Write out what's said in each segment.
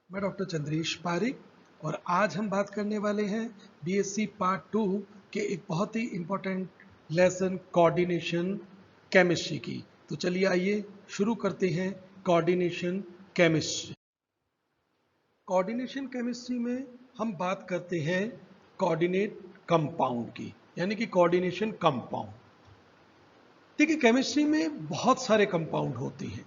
मैं डॉक्टर चंद्रेश पारिक और आज हम बात करने वाले हैं बीएससी पार्ट 2 के एक बहुत ही इम्पोर्टेंट लेसन कोऑर्डिनेशन केमिस्ट्री की। तो चलिए आइए शुरू करते हैं कोऑर्डिनेशन केमिस्ट्री। कोऑर्डिनेशन केमिस्ट्री में हम बात करते हैं कोऑर्डिनेट कंपाउंड की, यानी कि कोऑर्डिनेशन कंपाउंड। देखिए, केमिस्ट्री में बहुत सारे कंपाउंड होते हैं,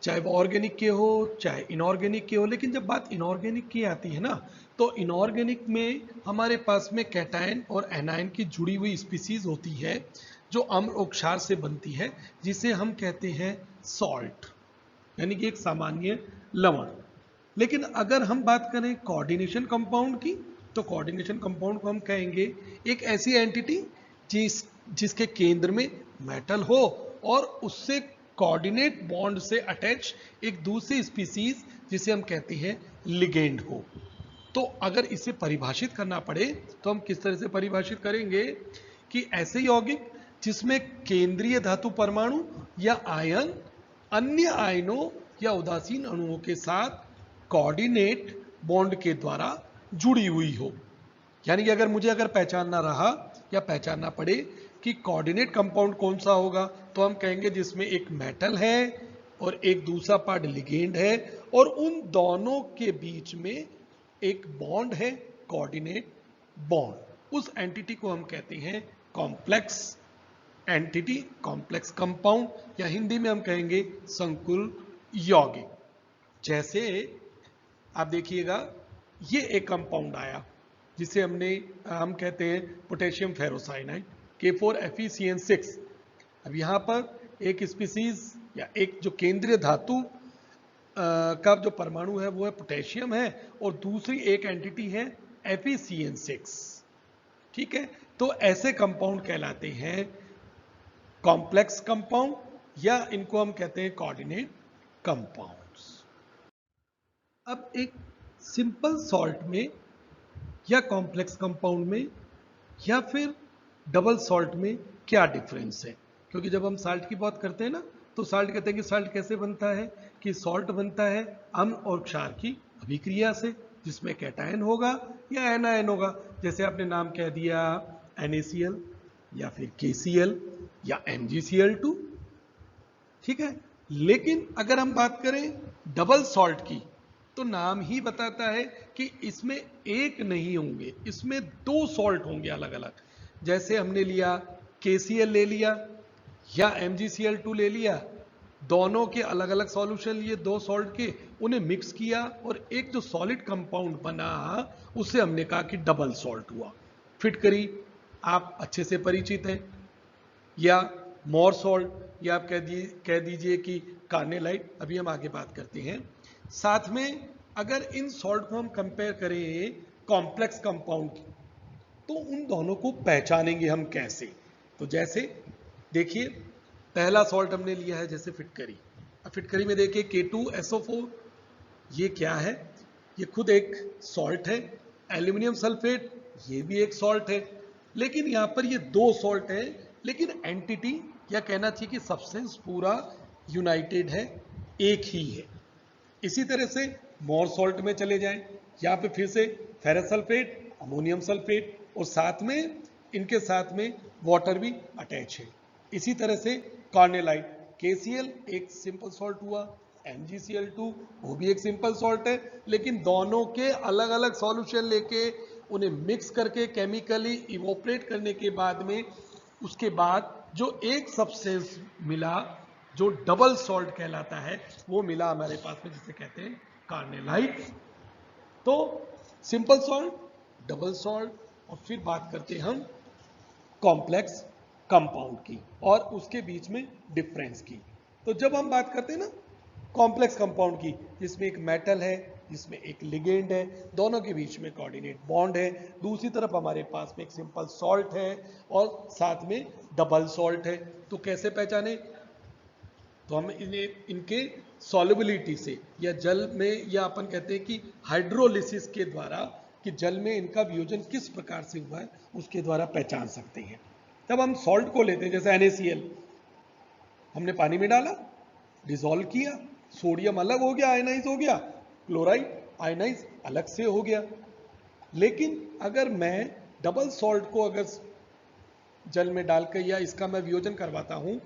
चाहे वो ऑर्गेनिक के हो चाहे इनऑर्गेनिक के हो। लेकिन जब बात इनऑर्गेनिक की आती है ना, तो इनऑर्गेनिक में हमारे पास में कैटायन और एनायन की जुड़ी हुई स्पीसीज होती है जो अम्ल और क्षार से बनती है, जिसे हम कहते हैं सॉल्ट, यानी कि एक सामान्य लवण। लेकिन अगर हम बात करें कोऑर्डिनेशन कंपाउंड की, तो कोऑर्डिनेशन कंपाउंड को हम कहेंगे एक ऐसी एंटिटी जिसके केंद्र में मेटल हो और उससे कोऑर्डिनेट बॉन्ड से अटैच एक दूसरी स्पीसीज जिसे हम कहते हैं लिगेंड हो। तो अगर इसे परिभाषित करना पड़े तो हम किस तरह से परिभाषित करेंगे कि ऐसे यौगिक जिसमें केंद्रीय धातु परमाणु या आयन अन्य आयनों या उदासीन अणुओं के साथ कोऑर्डिनेट बॉन्ड के द्वारा जुड़ी हुई हो। यानी कि अगर पहचानना रहा या पहचानना पड़े कि कोऑर्डिनेट कंपाउंड कौन सा होगा, तो हम कहेंगे जिसमें एक मेटल है और एक दूसरा पार्ट लिगेंड है और उन दोनों के बीच में एक बॉन्ड है, कोऑर्डिनेट बॉन्ड। उस एंटिटी को हम कहते हैं कॉम्प्लेक्स एंटिटी, कॉम्प्लेक्स कंपाउंड, या हिंदी में हम कहेंगे संकुल यौगिक। जैसे आप देखिएगा, ये एक कंपाउंड आया जिसे हम कहते हैं पोटेशियम फेरोसाइनाइड K4FeCN6। अब यहाँ पर एक स्पीसीज या एक जो केंद्रीय धातु का जो परमाणु है वो है पोटेशियम है और दूसरी एक एंटिटी है FeCN6। ठीक है, तो ऐसे कंपाउंड कहलाते हैं कॉम्प्लेक्स कंपाउंड, या इनको हम कहते हैं कोऑर्डिनेट कंपाउंड्स। अब एक सिंपल सॉल्ट में या कॉम्प्लेक्स कंपाउंड में या फिर डबल सॉल्ट में क्या डिफरेंस है? क्योंकि जब हम साल्ट की बात करते हैं ना, तो साल्ट कहते हैं कि साल्ट कैसे बनता है, कि सॉल्ट बनता है अम्ल और क्षार की अभिक्रिया से, जिसमें कैटायन होगा या एनायन होगा। जैसे आपने नाम कह दिया NaCl या फिर KCl या MgCl2। ठीक है, लेकिन अगर हम बात करें डबल सॉल्ट की, तो नाम ही बताता है कि इसमें एक नहीं होंगे, इसमें दो सॉल्ट होंगे अलग अलग। जैसे हमने लिया KCl ले लिया या MgCl2 ले लिया, दोनों के अलग अलग सॉल्यूशन लिए दो सॉल्ट के, उन्हें मिक्स किया और एक जो सॉलिड कंपाउंड बना उसे हमने कहा कि डबल सॉल्ट हुआ। फिटकरी आप अच्छे से परिचित हैं, या मोर सॉल्ट, या आप कह दीजिए कि कार्नेलाइट। अभी हम आगे बात करते हैं। साथ में अगर इन सॉल्ट को हम कंपेयर करें कॉम्प्लेक्स कंपाउंड की, तो उन दोनों को पहचानेंगे हम कैसे? तो जैसे देखिए, पहला सॉल्ट हमने लिया है जैसे फिटकरी। अब फिटकरी में देखिए K2SO4, ये क्या है? ये खुद एक सॉल्ट है। एल्यूमिनियम सल्फेट, ये भी एक सॉल्ट है। लेकिन यहां पर ये दो सॉल्ट है, लेकिन एंटिटी या कहना चाहिए कि सब्सटेंस पूरा यूनाइटेड है, एक ही है। इसी तरह से मोर सॉल्ट में चले जाएं, यहाँ पे फिर से फेरस सल्फेट, अमोनियम सल्फेट, और साथ में इनके साथ में वाटर भी अटैच है। इसी तरह से कार्नेलाइट, KCl एक सिंपल सॉल्ट हुआ, MgCl2 वो भी एक सिंपल सॉल्ट है, लेकिन दोनों के अलग अलग सॉल्यूशन लेके उन्हें मिक्स करके केमिकली इवोपरेट करने के बाद में, उसके बाद जो एक सब्सटेंस मिला जो डबल सॉल्ट कहलाता है, वो मिला हमारे पास में, जिसे कहते हैं कार्नेलाइट। तो सिंपल सॉल्ट, डबल सॉल्ट, और फिर बात करते हैं हम कॉम्प्लेक्स कंपाउंड की और उसके बीच में डिफरेंस की। तो जब हम बात करते हैं ना कॉम्प्लेक्स कंपाउंड की, जिसमें एक मेटल है, जिसमें एक लिगेंड है, दोनों के बीच में कोऑर्डिनेट बॉन्ड है, दूसरी तरफ हमारे पास में एक सिंपल सॉल्ट है और साथ में डबल सॉल्ट है, तो कैसे पहचाने? तो हम इन्हें इनके सॉल्युबिलिटी से, या जल में, या अपन कहते हैं कि हाइड्रोलिसिस के द्वारा, कि जल में इनका वियोजन किस प्रकार से हुआ है, उसके द्वारा पहचान सकते हैं। तब हम सॉल्ट को लेते हैं, जैसे NaCl, हमने पानी में डाला, डिसॉल्व किया, सोडियम अलग हो गया, आयनाइज हो गया, क्लोराइड आयनाइज अलग से हो गया। लेकिन अगर मैं डबल सॉल्ट को अगर जल में डालकर या इसका मैं वियोजन करवाता हूं,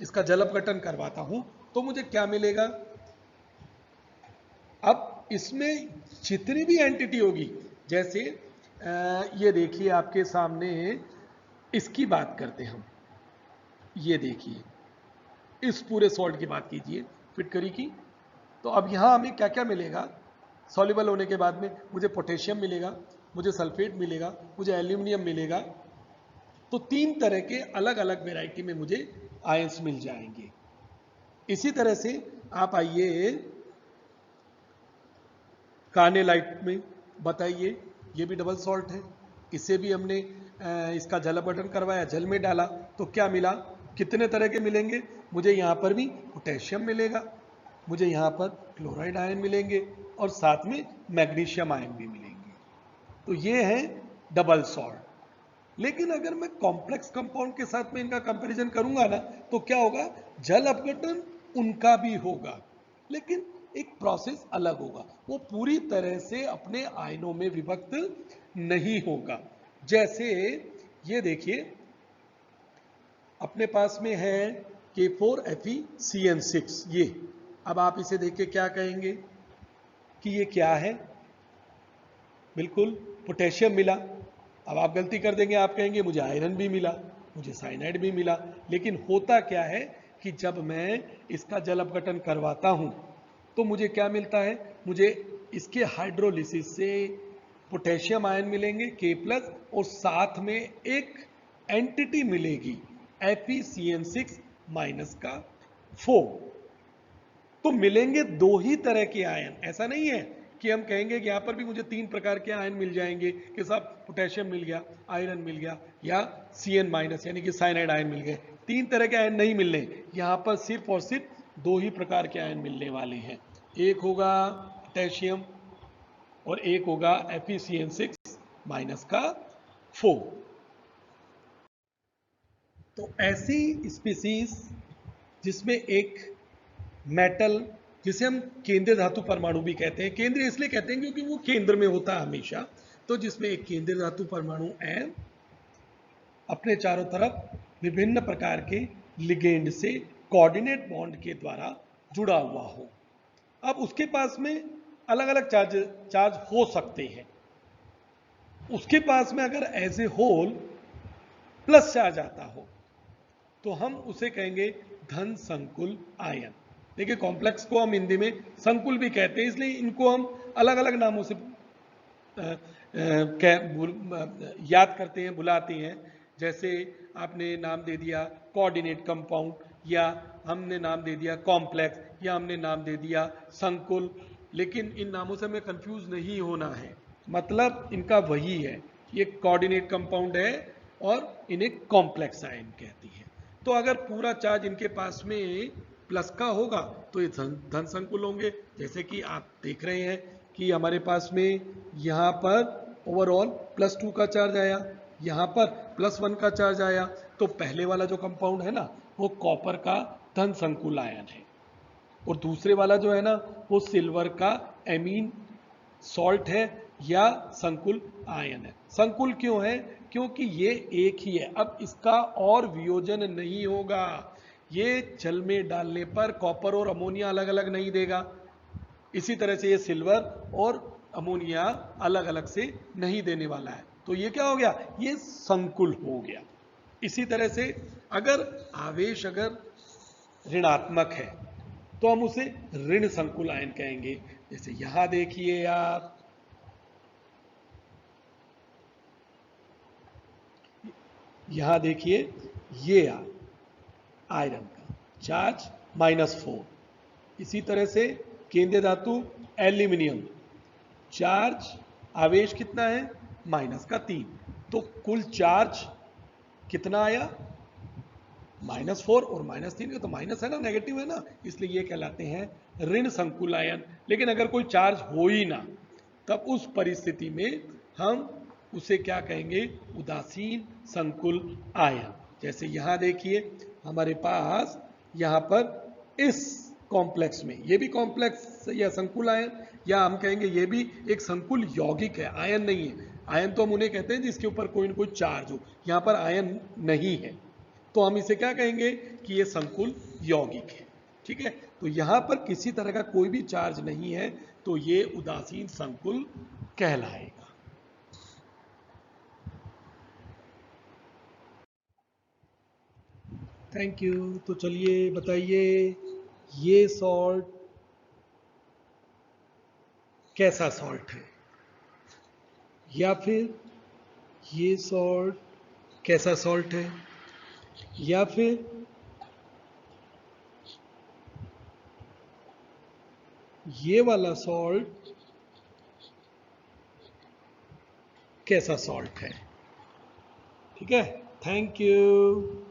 इसका जल अपघटन करवाता हूं, तो मुझे क्या मिलेगा? अब इसमें जितनी भी एंटिटी होगी, जैसे ये देखिए आपके सामने, इसकी बात करते हैं हम, ये देखिए इस पूरे सॉल्ट की बात कीजिए फिटकरी की। तो अब यहां हमें क्या क्या मिलेगा? सॉल्युबल होने के बाद में मुझे पोटेशियम मिलेगा, मुझे सल्फेट मिलेगा, मुझे एल्यूमिनियम मिलेगा। तो 3 तरह के अलग अलग वैरायटी में मुझे आयंस मिल जाएंगे। इसी तरह से आप आइए कार्नेलाइट में, बताइए, ये भी डबल सॉल्ट है, इसे भी हमने इसका जल अपघटन करवाया, जल में डाला, तो क्या मिला? कितने तरह के मिलेंगे? मुझे यहां पर भी पोटेशियम मिलेगा, मुझे यहां पर क्लोराइड आयन मिलेंगे और साथ में मैग्नीशियम आयन भी मिलेंगे। तो ये है डबल सॉल्ट। लेकिन अगर मैं कॉम्प्लेक्स कंपाउंड के साथ में इनका कंपैरिजन करूंगा ना, तो क्या होगा? जल अपघटन उनका भी होगा, लेकिन एक प्रोसेस अलग होगा, वो पूरी तरह से अपने आयनों में विभक्त नहीं होगा। जैसे ये देखिए अपने पास में है K4FeCN6, ये अब आप इसे देख के क्या कहेंगे कि ये क्या है? बिल्कुल पोटेशियम मिला। अब आप गलती कर देंगे, आप कहेंगे मुझे आयरन भी मिला, मुझे साइनाइड भी मिला। लेकिन होता क्या है कि जब मैं इसका जल अपघटन करवाता हूं तो मुझे क्या मिलता है? मुझे इसके हाइड्रोलिसिस से पोटेशियम आयन मिलेंगे K+, और साथ में एक एंटिटी मिलेगी FeCN6- का 4। तो मिलेंगे 2 ही तरह के आयन। ऐसा नहीं है कि हम कहेंगे कि यहां पर भी मुझे 3 प्रकार के आयन मिल जाएंगे कि साहब पोटेशियम मिल गया, आयरन मिल गया, या Cn- यानी कि साइनाइड आयन मिल गए। 3 तरह के आयन नहीं मिलने, यहां पर सिर्फ और सिर्फ 2 ही प्रकार के आयन मिलने वाले हैं। एक होगा पोटेशियम और एक होगा FeCN6- का 4। तो ऐसी स्पीसीज जिसमें एक मेटल, जिसे हम केंद्रीय धातु परमाणु भी कहते हैं, केंद्रीय इसलिए कहते हैं क्योंकि वो केंद्र में होता है हमेशा, तो जिसमें एक केंद्रीय धातु परमाणु एन अपने चारों तरफ विभिन्न प्रकार के लिगेंड से कोऑर्डिनेट बॉन्ड के द्वारा जुड़ा हुआ हो। अब उसके पास में अलग अलग चार्ज हो सकते हैं। उसके पास में अगर as a hole plus charge आता हो तो हम उसे कहेंगे धन संकुल आयन। देखिए कॉम्प्लेक्स को हम हिंदी में संकुल भी कहते हैं, इसलिए इनको हम अलग अलग नामों से याद करते हैं, बुलाते हैं। जैसे आपने नाम दे दिया कोऑर्डिनेट कंपाउंड, या हमने नाम दे दिया कॉम्प्लेक्स, या हमने नाम दे दिया संकुल। लेकिन इन नामों से हमें कंफ्यूज नहीं होना है, मतलब इनका वही है, ये कोऑर्डिनेट कंपाउंड है और इन्हें कॉम्प्लेक्स आयन कहती है। तो अगर पूरा चार्ज इनके पास में प्लस का होगा तो ये धन संकुल होंगे। जैसे कि आप देख रहे हैं कि हमारे पास में यहाँ पर ओवरऑल +2 का चार्ज आया, यहाँ पर +1 का चार्ज आया। तो पहले वाला जो कंपाउंड है ना वो कॉपर का धन संकुल आयन है, और दूसरे वाला जो है ना वो सिल्वर का एमीन सॉल्ट है या संकुल आयन है। संकुल क्यों है? क्योंकि ये एक ही है, अब इसका और वियोजन नहीं होगा। ये जल में डालने पर कॉपर और अमोनिया अलग अलग नहीं देगा, इसी तरह से ये सिल्वर और अमोनिया अलग अलग से नहीं देने वाला है। तो ये क्या हो गया? ये संकुल हो गया। इसी तरह से अगर आवेश अगर ऋणात्मक है तो हम उसे ऋण संकुल आयन कहेंगे। जैसे यहां देखिए आप, यहां देखिए ये आयरन का चार्ज -4। इसी तरह से केंद्रीय धातु एल्यूमिनियम, चार्ज आवेश कितना है? -3। तो कुल चार्ज कितना आया? -4 और -3 का तो माइनस है ना, नेगेटिव है ना, इसलिए ये कहलाते हैं ऋण संकुल आयन। लेकिन अगर कोई चार्ज हो ही ना, तब उस परिस्थिति में हम उसे क्या कहेंगे? उदासीन संकुल आयन। जैसे यहां देखिए हमारे पास यहां पर इस कॉम्प्लेक्स में। ये भी कॉम्प्लेक्स या संकुल आयन, या हम कहेंगे ये भी एक संकुल यौगिक है, आयन नहीं है। आयन तो हम उन्हें कहते हैं जिसके ऊपर कोई ना कोई चार्ज हो, यहां पर आयन नहीं है, तो हम इसे क्या कहेंगे कि ये संकुल यौगिक है। ठीक है, तो यहां पर किसी तरह का कोई भी चार्ज नहीं है, तो ये उदासीन संकुल कहलाएगा। Thank you. तो चलिए बताइए, ये सॉल्ट कैसा सॉल्ट है, या फिर ये सॉल्ट कैसा सॉल्ट है, या फिर ये वाला सॉल्ट कैसा सॉल्ट है। ठीक है, थैंक यू।